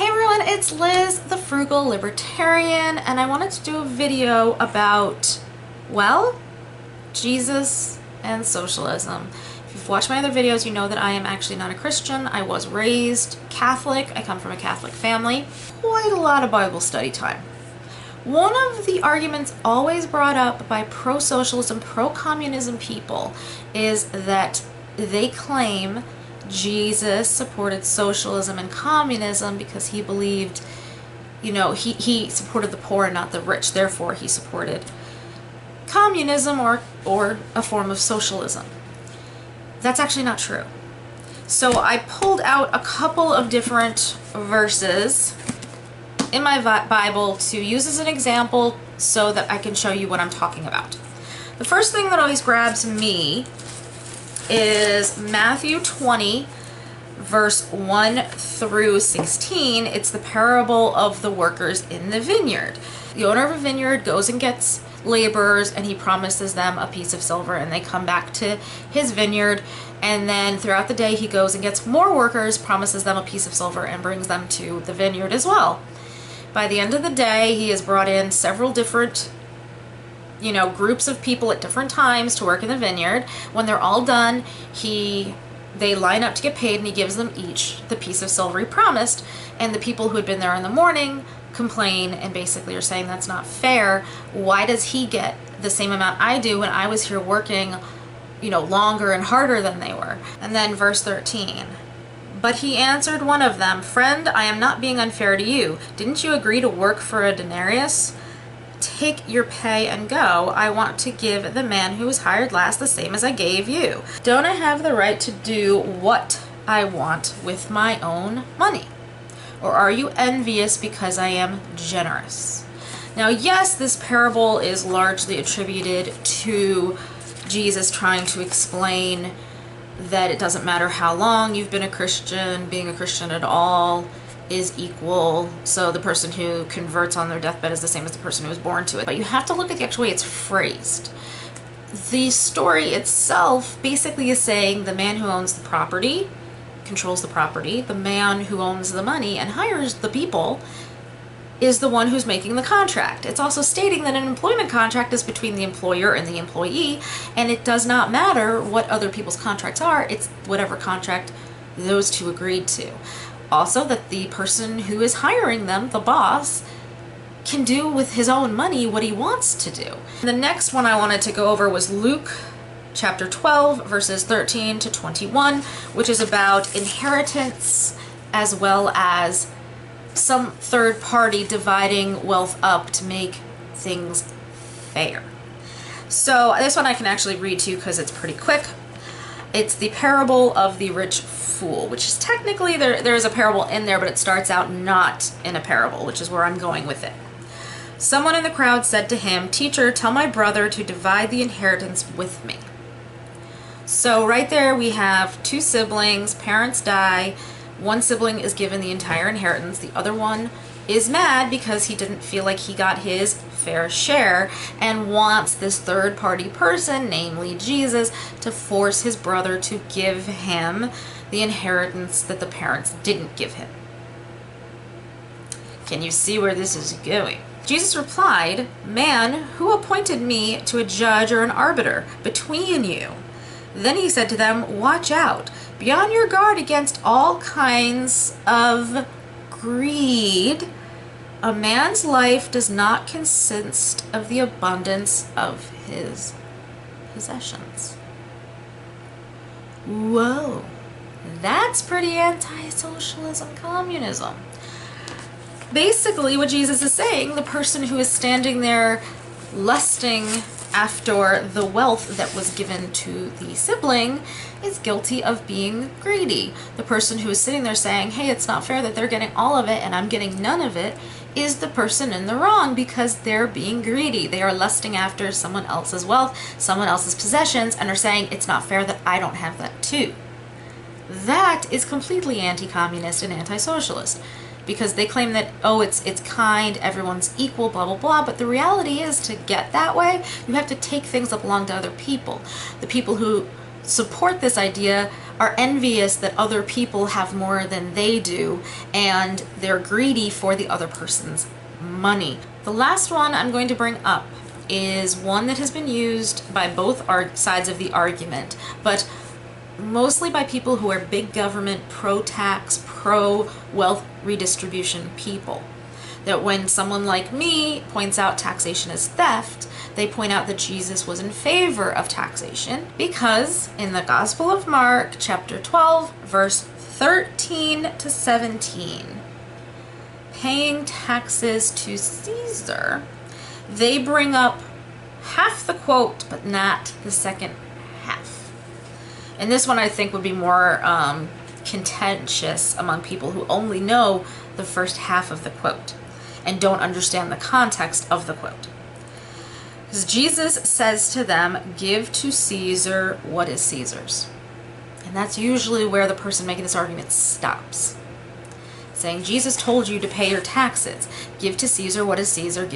Hey everyone, it's Liz, the Frugal Libertarian, and I wanted to do a video about, well, Jesus and socialism. If you've watched my other videos, you know that I am actually not a Christian. I was raised Catholic. I come from a Catholic family. Quite a lot of Bible study time. One of the arguments always brought up by pro-socialism, pro-communism people is that they claim Jesus supported socialism and communism because he believed, he supported the poor and not the rich. Therefore, he supported communism or a form of socialism. That's actually not true. So I pulled out a couple of different verses in my Bible to use as an example so that I can show you what I'm talking about. The first thing that always grabs me is Matthew 20, verse 1 through 16. It's the parable of the workers in the vineyard. The owner of a vineyard goes and gets laborers and he promises them a piece of silver, and they come back to his vineyard, and then throughout the day he goes and gets more workers, promises them a piece of silver, and brings them to the vineyard as well. By the end of the day, he has brought in several different groups of people at different times to work in the vineyard. When they're all done, they line up to get paid, and he gives them each the piece of silver he promised. And the people who had been there in the morning complain and basically are saying that's not fair. Why does he get the same amount I do when I was here working, longer and harder than they were? And then verse 13. But he answered one of them, "Friend, I am not being unfair to you. Didn't you agree to work for a denarius? Take your pay and go. I want to give the man who was hired last the same as I gave you. Don't I have the right to do what I want with my own money? Or are you envious because I am generous?" Now, yes, this parable is largely attributed to Jesus trying to explain that it doesn't matter how long you've been a Christian, being a Christian at all is equal. So the person who converts on their deathbed is the same as the person who was born to it. But you have to look at the actual way it's phrased. The story itself basically is saying the man who owns the property controls the property. The man who owns the money and hires the people is the one who's making the contract. It's also stating that an employment contract is between the employer and the employee, and it does not matter what other people's contracts are. It's whatever contract those two agreed to. Also, that the person who is hiring them, the boss, can do with his own money what he wants to do. The next one I wanted to go over was Luke chapter 12, verses 13 to 21, which is about inheritance as well as some third party dividing wealth up to make things fair. So this one I can actually read to you because it's pretty quick. It's the parable of the rich fool, which is technically, there is a parable in there, but it starts out not in a parable, which is where I'm going with it. Someone in the crowd said to him, "Teacher, tell my brother to divide the inheritance with me." So right there we have two siblings, parents die, one sibling is given the entire inheritance, the other one is mad because he didn't feel like he got his fair share and wants this third party person, namely Jesus, to force his brother to give him the inheritance that the parents didn't give him. Can you see where this is going? Jesus replied, "Man, who appointed me to a judge or an arbiter between you?" Then he said to them, "Watch out. Be on your guard against all kinds of greed. A man's life does not consist of the abundance of his possessions." Whoa, that's pretty anti-socialism, communism. Basically, what Jesus is saying, the person who is standing there lusting after the wealth that was given to the sibling is guilty of being greedy. The person who is sitting there saying, "Hey, it's not fair that they're getting all of it and I'm getting none of it," is the person in the wrong because they're being greedy. They are lusting after someone else's wealth, someone else's possessions, and are saying it's not fair that I don't have that too. That is completely anti-communist and anti-socialist, because they claim that, oh, it's kind, everyone's equal, blah, blah, blah. But the reality is, to get that way, you have to take things that belong to other people. The people who support this idea are envious that other people have more than they do, and they're greedy for the other person's money. The last one I'm going to bring up is one that has been used by both sides of the argument, but mostly by people who are big government, pro-tax, pro-wealth redistribution people. That when someone like me points out taxation as theft, they point out that Jesus was in favor of taxation because in the Gospel of Mark, chapter 12, verse 13 to 17, paying taxes to Caesar, they bring up half the quote, but not the second half. And this one I think would be more contentious among people who only know the first half of the quote and don't understand the context of the quote. Because Jesus says to them, "Give to Caesar what is Caesar's." And that's usually where the person making this argument stops. Saying, Jesus told you to pay your taxes. Give to Caesar what is Caesar,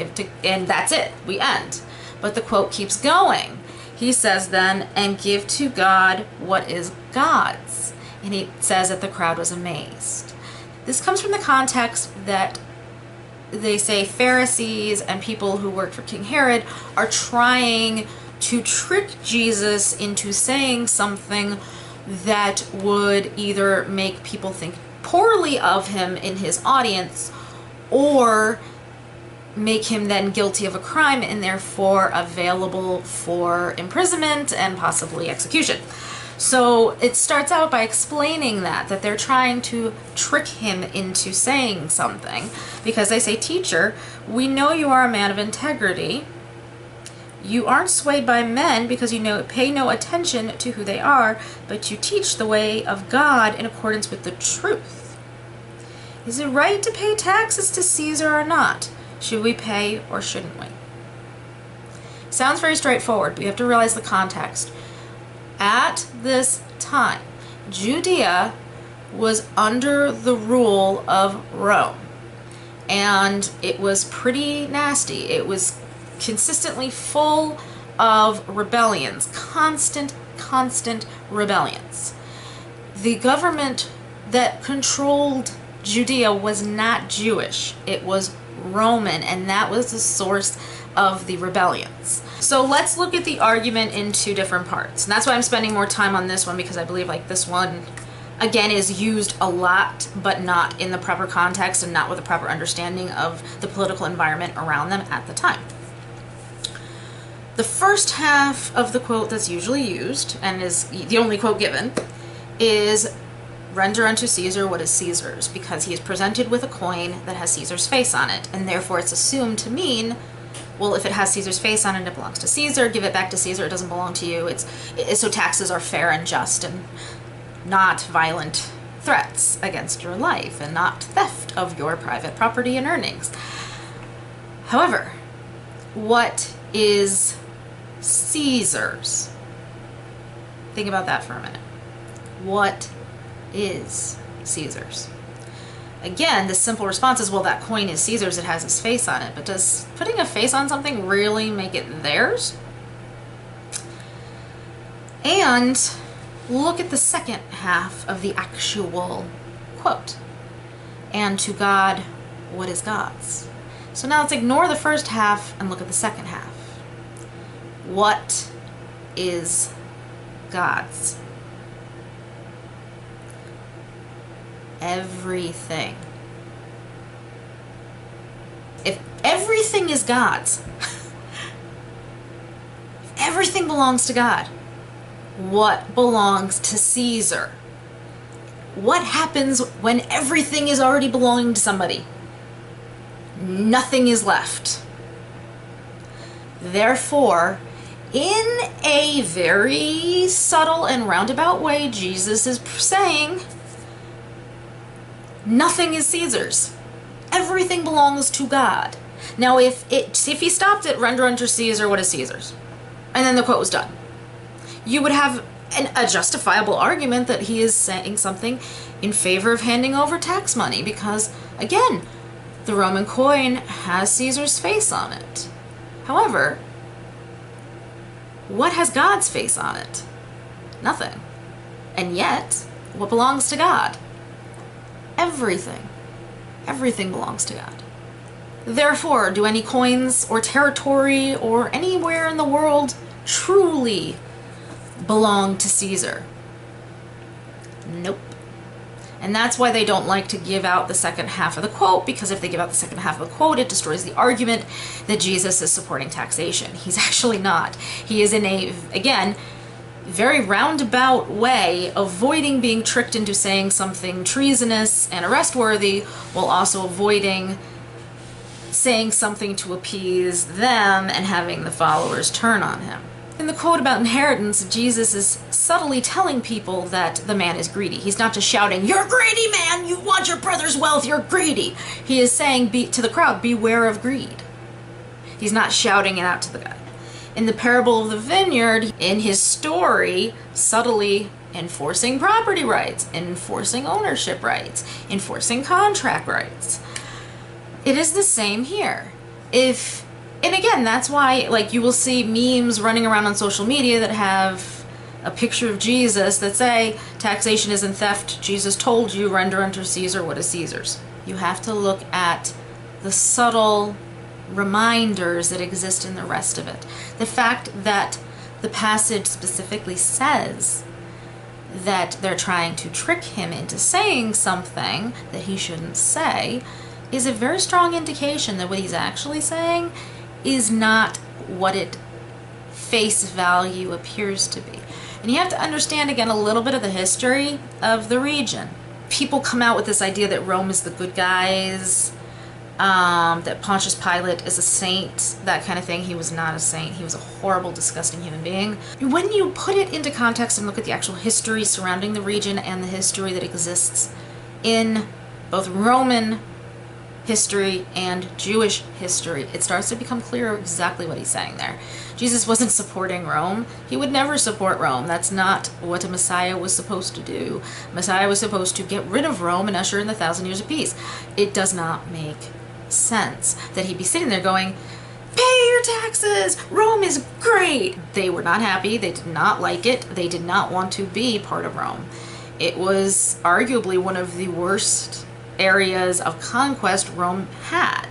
and that's it. We end. But the quote keeps going. He says then, "And give to God what is God's." And he says that the crowd was amazed. This comes from the context that they say Pharisees and people who worked for King Herod are trying to trick Jesus into saying something that would either make people think poorly of him in his audience or make him then guilty of a crime and therefore available for imprisonment and possibly execution. So it starts out by explaining that they're trying to trick him into saying something because they say, "Teacher, we know you are a man of integrity. You aren't swayed by men because you pay no attention to who they are, but you teach the way of God in accordance with the truth. Is it right to pay taxes to Caesar or not? Should we pay or shouldn't we?" Sounds very straightforward, but you have to realize the context. At this time, Judea was under the rule of Rome, and it was pretty nasty. It was consistently full of rebellions, constant rebellions. The government that controlled Judea was not Jewish, it was Roman, and that was the source of the rebellions. So let's look at the argument in two different parts. And that's why I'm spending more time on this one, because I believe this one, again, is used a lot, but not in the proper context and not with a proper understanding of the political environment around them at the time. The first half of the quote that's usually used, and is the only quote given, is "Render unto Caesar what is Caesar's," because he is presented with a coin that has Caesar's face on it, and therefore it's assumed to mean, well, if it has Caesar's face on it, it belongs to Caesar. Give it back to Caesar. It doesn't belong to you. So taxes are fair and just and not violent threats against your life and not theft of your private property and earnings. However, what is Caesar's? Think about that for a minute. What is Caesar's? Again, the simple response is, well, that coin is Caesar's, it has his face on it. But does putting a face on something really make it theirs? And look at the second half of the actual quote. "And to God, what is God's?" So now let's ignore the first half and look at the second half. What is God's? Everything. If everything is God's, if everything belongs to God, what belongs to Caesar? What happens when everything is already belonging to somebody? Nothing is left. Therefore, in a very subtle and roundabout way, Jesus is saying, nothing is Caesar's. Everything belongs to God. Now, if he stopped at "Render unto Caesar what is Caesar's," and then the quote was done, you would have a justifiable argument that he is saying something in favor of handing over tax money because, again, the Roman coin has Caesar's face on it. However, what has God's face on it? Nothing. And yet, what belongs to God? Everything. Everything belongs to God. Therefore, do any coins or territory or anywhere in the world truly belong to Caesar? Nope. And that's why they don't like to give out the second half of the quote, because if they give out the second half of the quote, it destroys the argument that Jesus is supporting taxation. He's actually not. He is in a, again, very roundabout way, avoiding being tricked into saying something treasonous and arrest-worthy, while also avoiding saying something to appease them and having the followers turn on him. In the quote about inheritance, Jesus is subtly telling people that the man is greedy. He's not just shouting, "You're greedy, man! You want your brother's wealth, you're greedy!" He is saying to the crowd, beware of greed. He's not shouting it out to the guy. In the parable of the vineyard, in his story, subtly enforcing property rights, enforcing ownership rights, enforcing contract rights. It is the same here. And again, that's why, like, you will see memes running around on social media that have a picture of Jesus that say, taxation isn't theft, Jesus told you, render unto Caesar what is Caesar's. You have to look at the subtle reminders that exist in the rest of it. The fact that the passage specifically says that they're trying to trick him into saying something that he shouldn't say is a very strong indication that what he's actually saying is not what it face value appears to be. And you have to understand, again, a little bit of the history of the region. People come out with this idea that Rome is the good guys, that Pontius Pilate is a saint, that kind of thing. He was not a saint. He was a horrible, disgusting human being. When you put it into context and look at the actual history surrounding the region and the history that exists in both Roman history and Jewish history, it starts to become clear exactly what he's saying there. Jesus wasn't supporting Rome. He would never support Rome. That's not what a Messiah was supposed to do. Messiah was supposed to get rid of Rome and usher in the 1,000 years of peace. It does not make sense that he'd be sitting there going, pay your taxes, Rome is great. They were not happy. They did not like it. They did not want to be part of Rome. It was arguably one of the worst areas of conquest Rome had.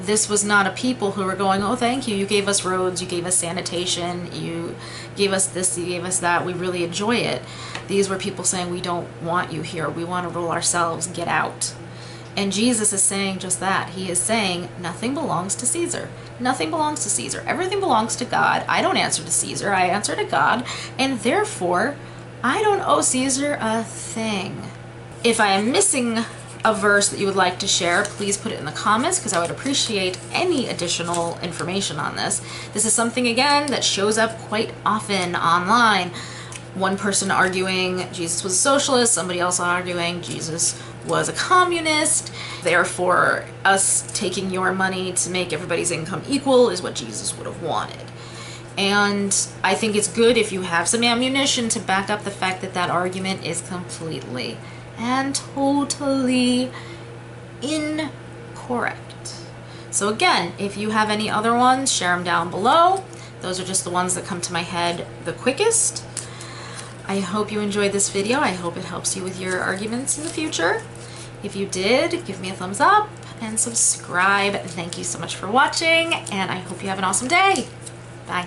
This was not a people who were going, oh, thank you, you gave us roads, you gave us sanitation, you gave us this, you gave us that, we really enjoy it. These were people saying, we don't want you here, we want to rule ourselves, get out. And Jesus is saying just that. He is saying, nothing belongs to Caesar. Nothing belongs to Caesar. Everything belongs to God. I don't answer to Caesar, I answer to God, and therefore, I don't owe Caesar a thing. If I am missing a verse that you would like to share, please put it in the comments, because I would appreciate any additional information on this. This is something, again, that shows up quite often online. One person arguing Jesus was a socialist, somebody else arguing Jesus was a communist. Therefore, us taking your money to make everybody's income equal is what Jesus would have wanted. And I think it's good if you have some ammunition to back up the fact that that argument is completely and totally incorrect. So again, if you have any other ones, share them down below. Those are just the ones that come to my head the quickest. I hope you enjoyed this video. I hope it helps you with your arguments in the future. If you did, give me a thumbs up and subscribe. Thank you so much for watching, and I hope you have an awesome day. Bye.